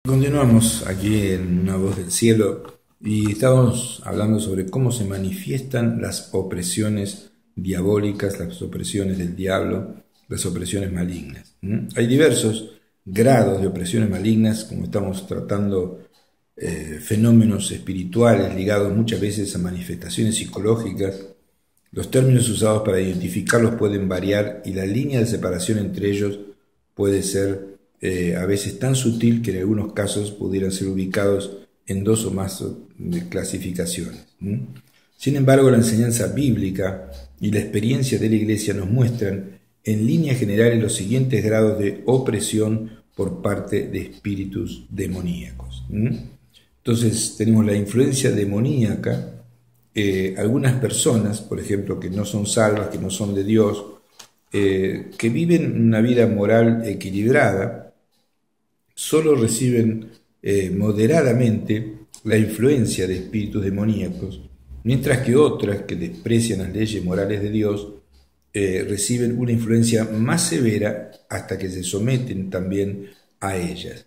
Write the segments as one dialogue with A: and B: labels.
A: Continuamos aquí en Una Voz del Cielo y estamos hablando sobre cómo se manifiestan las opresiones diabólicas, las opresiones del diablo, las opresiones malignas. Hay diversos grados de opresiones malignas, como estamos tratando fenómenos espirituales ligados muchas veces a manifestaciones psicológicas. Los términos usados para identificarlos pueden variar y la línea de separación entre ellos puede ser a veces tan sutil que en algunos casos pudieran ser ubicados en dos o más clasificaciones. Sin embargo, la enseñanza bíblica y la experiencia de la Iglesia nos muestran en líneas generales los siguientes grados de opresión por parte de espíritus demoníacos. Entonces tenemos la influencia demoníaca. Algunas personas, por ejemplo, que no son salvas, que no son de Dios, que viven una vida moral equilibrada, solo reciben moderadamente la influencia de espíritus demoníacos, mientras que otras que desprecian las leyes morales de Dios reciben una influencia más severa hasta que se someten también a ellas.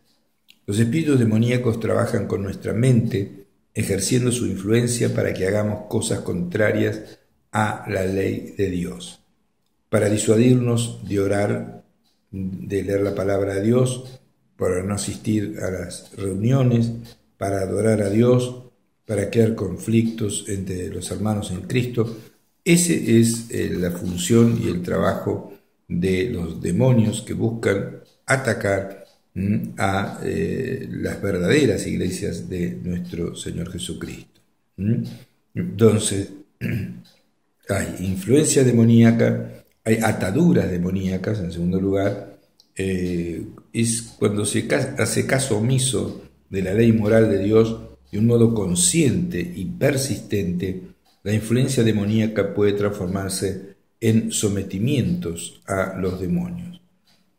A: Los espíritus demoníacos trabajan con nuestra mente, ejerciendo su influencia para que hagamos cosas contrarias a la ley de Dios, para disuadirnos de orar, de leer la palabra de Dios, para no asistir a las reuniones, para adorar a Dios, para crear conflictos entre los hermanos en Cristo. Esa es la función y el trabajo de los demonios que buscan atacar a las verdaderas iglesias de nuestro Señor Jesucristo. Entonces, hay influencia demoníaca, hay ataduras demoníacas, en segundo lugar. Es cuando se hace caso omiso de la ley moral de Dios de un modo consciente y persistente. La influencia demoníaca puede transformarse en sometimientos a los demonios.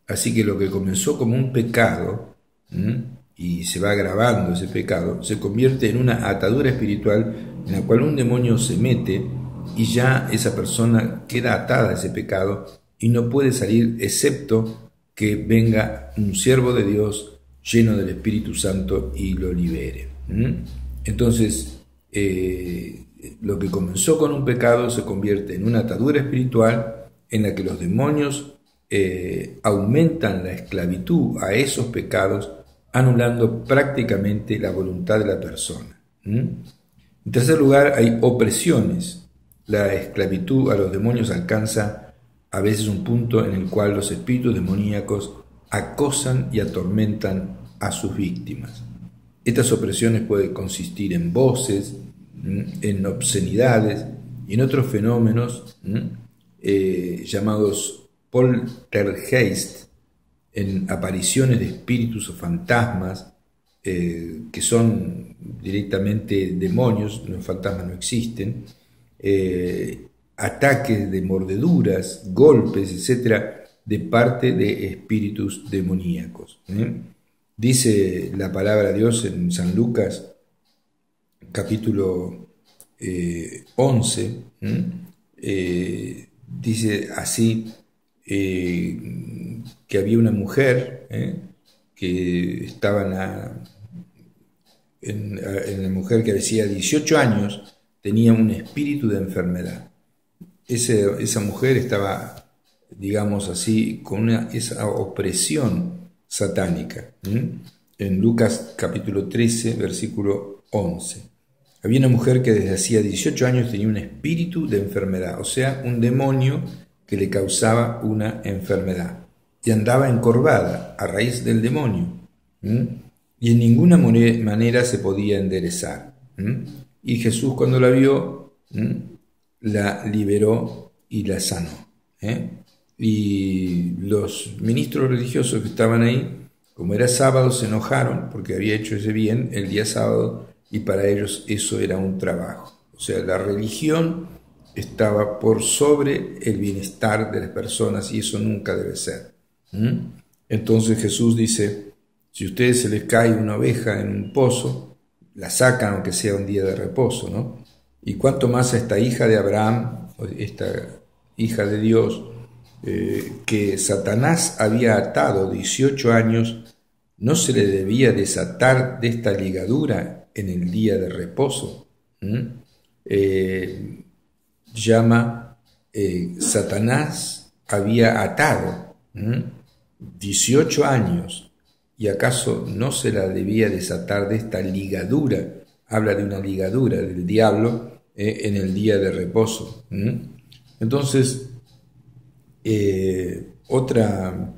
A: Así que lo que comenzó como un pecado y se va agravando ese pecado, se convierte en una atadura espiritual en la cual un demonio se mete y ya esa persona queda atada a ese pecado y no puede salir excepto que venga un siervo de Dios lleno del Espíritu Santo y lo libere. Entonces, lo que comenzó con un pecado se convierte en una atadura espiritual en la que los demonios aumentan la esclavitud a esos pecados, anulando prácticamente la voluntad de la persona. En tercer lugar, hay opresiones. La esclavitud a los demonios alcanza a veces un punto en el cual los espíritus demoníacos acosan y atormentan a sus víctimas. Estas opresiones pueden consistir en voces, en obscenidades y en otros fenómenos llamados poltergeist, en apariciones de espíritus o fantasmas que son directamente demonios. Los fantasmas no existen. Ataques de mordeduras, golpes, etcétera, de parte de espíritus demoníacos. Dice la palabra de Dios en San Lucas, capítulo 11, dice así, que había una mujer que estaba en la mujer que hacía 18 años, tenía un espíritu de enfermedad. Esa mujer estaba, digamos así, con esa opresión satánica. En Lucas capítulo 13, versículo 11. Había una mujer que desde hacía 18 años tenía un espíritu de enfermedad, o sea, un demonio que le causaba una enfermedad. Y andaba encorvada a raíz del demonio. Y en ninguna manera se podía enderezar. Y Jesús, cuando la vio, la liberó y la sanó. Y los ministros religiosos que estaban ahí, como era sábado, se enojaron porque había hecho ese bien el día sábado y para ellos eso era un trabajo. O sea, la religión estaba por sobre el bienestar de las personas y eso nunca debe ser. Entonces Jesús dice, si a ustedes se les cae una oveja en un pozo, la sacan aunque sea un día de reposo, ¿no? Y cuánto más a esta hija de Abraham, esta hija de Dios, que Satanás había atado 18 años ¿no se le debía desatar de esta ligadura en el día de reposo? Satanás había atado 18 años, y acaso no se la debía desatar de esta ligadura. Habla de una ligadura del diablo en el día de reposo. Entonces, otra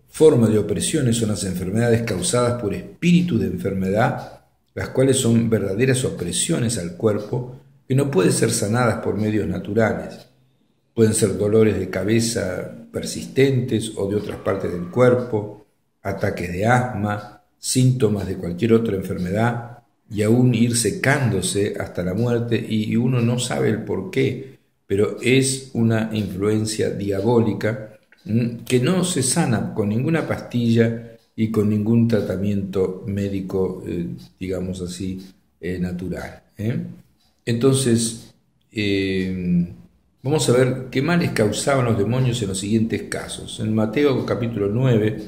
A: forma de opresiones son las enfermedades causadas por espíritus de enfermedad, las cuales son verdaderas opresiones al cuerpo que no pueden ser sanadas por medios naturales. Pueden ser dolores de cabeza persistentes o de otras partes del cuerpo, ataques de asma, síntomas de cualquier otra enfermedad, y aún ir secándose hasta la muerte, y uno no sabe el por qué, pero es una influencia diabólica que no se sana con ninguna pastilla y con ningún tratamiento médico, digamos así, natural. Entonces, vamos a ver qué males causaban los demonios en los siguientes casos. En Mateo capítulo 9,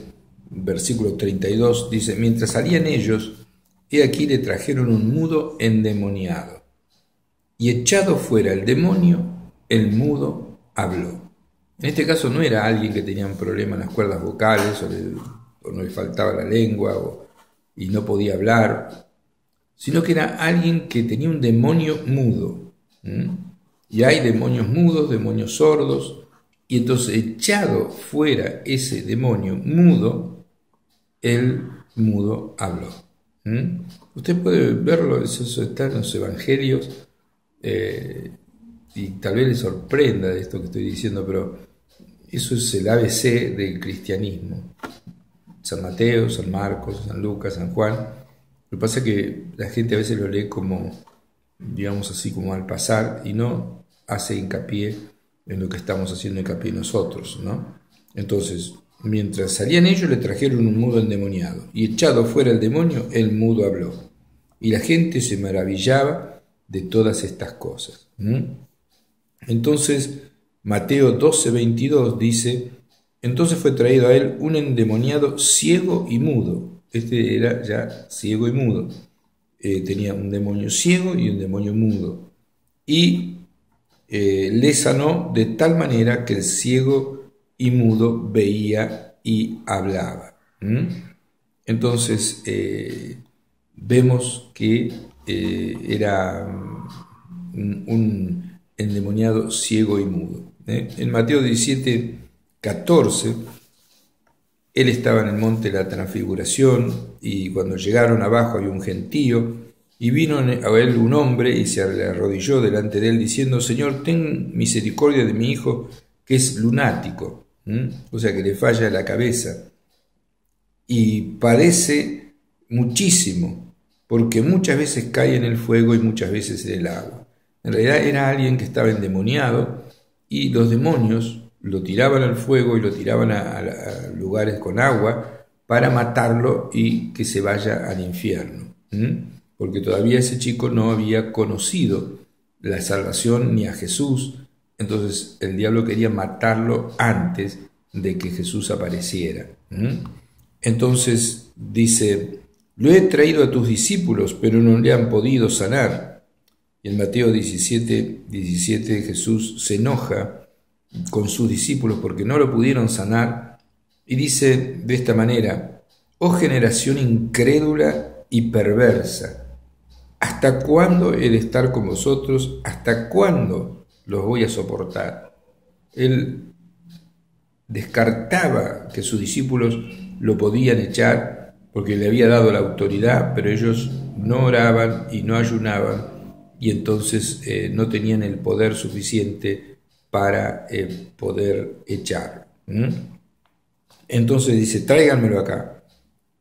A: versículo 32, dice: mientras salían ellos, he aquí le trajeron un mudo endemoniado, y echado fuera el demonio, el mudo habló. En este caso no era alguien que tenía un problema en las cuerdas vocales, o no le faltaba la lengua, y no podía hablar, sino que era alguien que tenía un demonio mudo. Y hay demonios mudos, demonios sordos, y entonces echado fuera ese demonio mudo, el mudo habló. Usted puede verlo, eso está en los evangelios, y tal vez le sorprenda de esto que estoy diciendo, pero eso es el ABC del cristianismo. San Mateo, San Marcos, San Lucas, San Juan. Lo que pasa es que la gente a veces lo lee como, digamos así, como al pasar, y no hace hincapié en lo que estamos haciendo hincapié nosotros, ¿no? Entonces, mientras salían ellos, le trajeron un mudo endemoniado, y echado fuera el demonio, el mudo habló. Y la gente se maravillaba de todas estas cosas. Entonces, Mateo 12:22 dice: entonces fue traído a él un endemoniado ciego y mudo. Este era ya ciego y mudo. Tenía un demonio ciego y un demonio mudo. Y le sanó de tal manera que el ciego y mudo veía y hablaba. Entonces, vemos que era un endemoniado ciego y mudo. En Mateo 17:14, él estaba en el monte de la transfiguración, y cuando llegaron abajo había un gentío, y vino a él un hombre y se arrodilló delante de él diciendo: Señor, ten misericordia de mi hijo, que es lunático, o sea que le falla la cabeza, y padece muchísimo, porque muchas veces cae en el fuego y muchas veces en el agua. En realidad era alguien que estaba endemoniado, y los demonios lo tiraban al fuego y lo tiraban a lugares con agua para matarlo y que se vaya al infierno. Porque todavía ese chico no había conocido la salvación ni a Jesús. Entonces el diablo quería matarlo antes de que Jesús apareciera. Entonces dice: lo he traído a tus discípulos, pero no le han podido sanar. Y en Mateo 17 Jesús se enoja con sus discípulos porque no lo pudieron sanar, y dice de esta manera: oh generación incrédula y perversa, ¿hasta cuándo he de estar con vosotros? ¿Hasta cuándo los voy a soportar? Él descartaba que sus discípulos lo podían echar porque le había dado la autoridad, pero ellos no oraban y no ayunaban, y entonces no tenían el poder suficiente para poder echarlo. Entonces dice: tráiganmelo acá.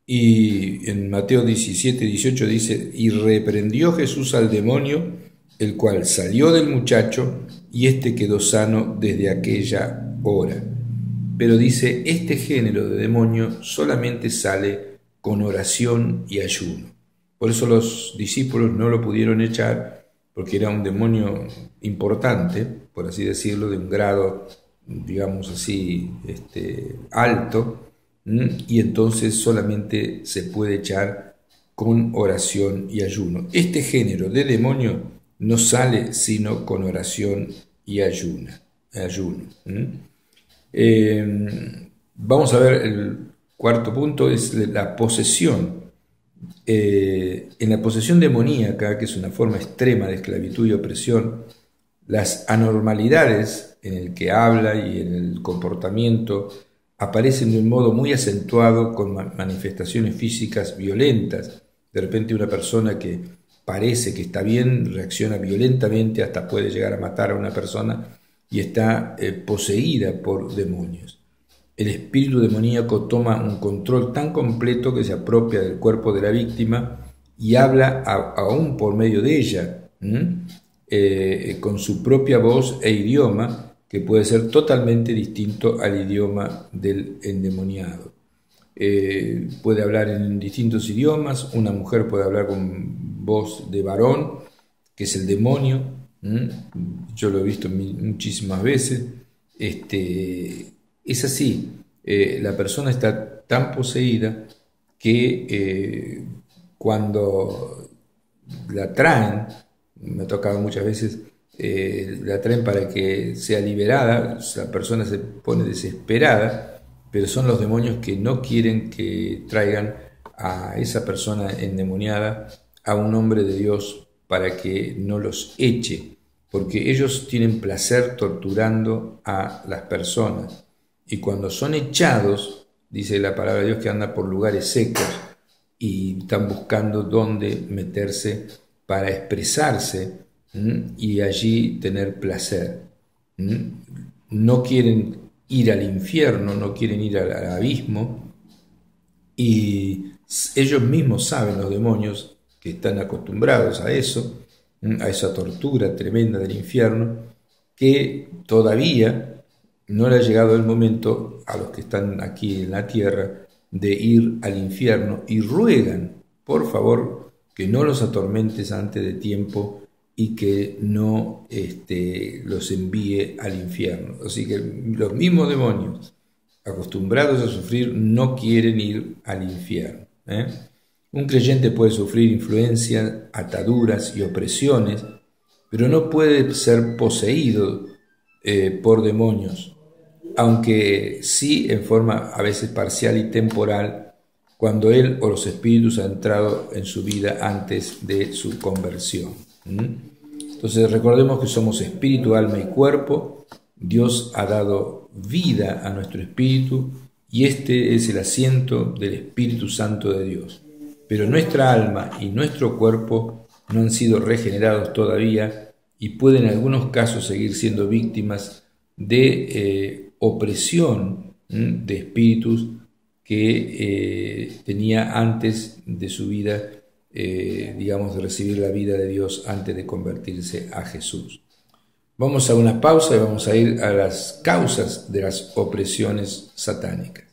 A: Y en Mateo 17:18 dice: y reprendió Jesús al demonio, el cual salió del muchacho, y éste quedó sano desde aquella hora. Pero dice, este género de demonio solamente sale con oración y ayuno. Por eso los discípulos no lo pudieron echar, porque era un demonio importante, por así decirlo, de un grado, digamos así, alto, y entonces solamente se puede echar con oración y ayuno. Este género de demonio no sale sino con oración y ayuno. Vamos a ver el cuarto punto, es la posesión. En la posesión demoníaca, que es una forma extrema de esclavitud y opresión, las anormalidades en el que habla y en el comportamiento aparecen de un modo muy acentuado con manifestaciones físicas violentas. De repente una persona que parece que está bien reacciona violentamente, hasta puede llegar a matar a una persona y está poseída por demonios. El espíritu demoníaco toma un control tan completo que se apropia del cuerpo de la víctima y habla aún por medio de ella, con su propia voz e idioma, que puede ser totalmente distinto al idioma del endemoniado. Puede hablar en distintos idiomas. Una mujer puede hablar con voz de varón, que es el demonio. Yo lo he visto muchísimas veces. Es así. La persona está tan poseída que cuando la traen, me ha tocado muchas veces, la traen para que sea liberada, la persona se pone desesperada, pero son los demonios que no quieren que traigan a esa persona endemoniada a un hombre de Dios para que no los eche, porque ellos tienen placer torturando a las personas, y cuando son echados, dice la palabra de Dios que anda por lugares secos y están buscando dónde meterse para expresarse y allí tener placer. No quieren ir al infierno, no quieren ir al abismo, y ellos mismos saben, los demonios, que están acostumbrados a eso, a esa tortura tremenda del infierno, que todavía no le ha llegado el momento a los que están aquí en la tierra de ir al infierno, y ruegan, por favor, que no los atormentes antes de tiempo y que no los envíe al infierno. Así que los mismos demonios, acostumbrados a sufrir, no quieren ir al infierno. Un creyente puede sufrir influencias, ataduras y opresiones, pero no puede ser poseído por demonios, aunque sí en forma a veces parcial y temporal, cuando él o los espíritus han entrado en su vida antes de su conversión. Entonces recordemos que somos espíritu, alma y cuerpo. Dios ha dado vida a nuestro espíritu y este es el asiento del Espíritu Santo de Dios. Pero nuestra alma y nuestro cuerpo no han sido regenerados todavía y pueden en algunos casos seguir siendo víctimas de opresión de espíritus que tenía antes de su vida, digamos, de recibir la vida de Dios antes de convertirse a Jesús. Vamos a una pausa y vamos a ir a las causas de las opresiones satánicas.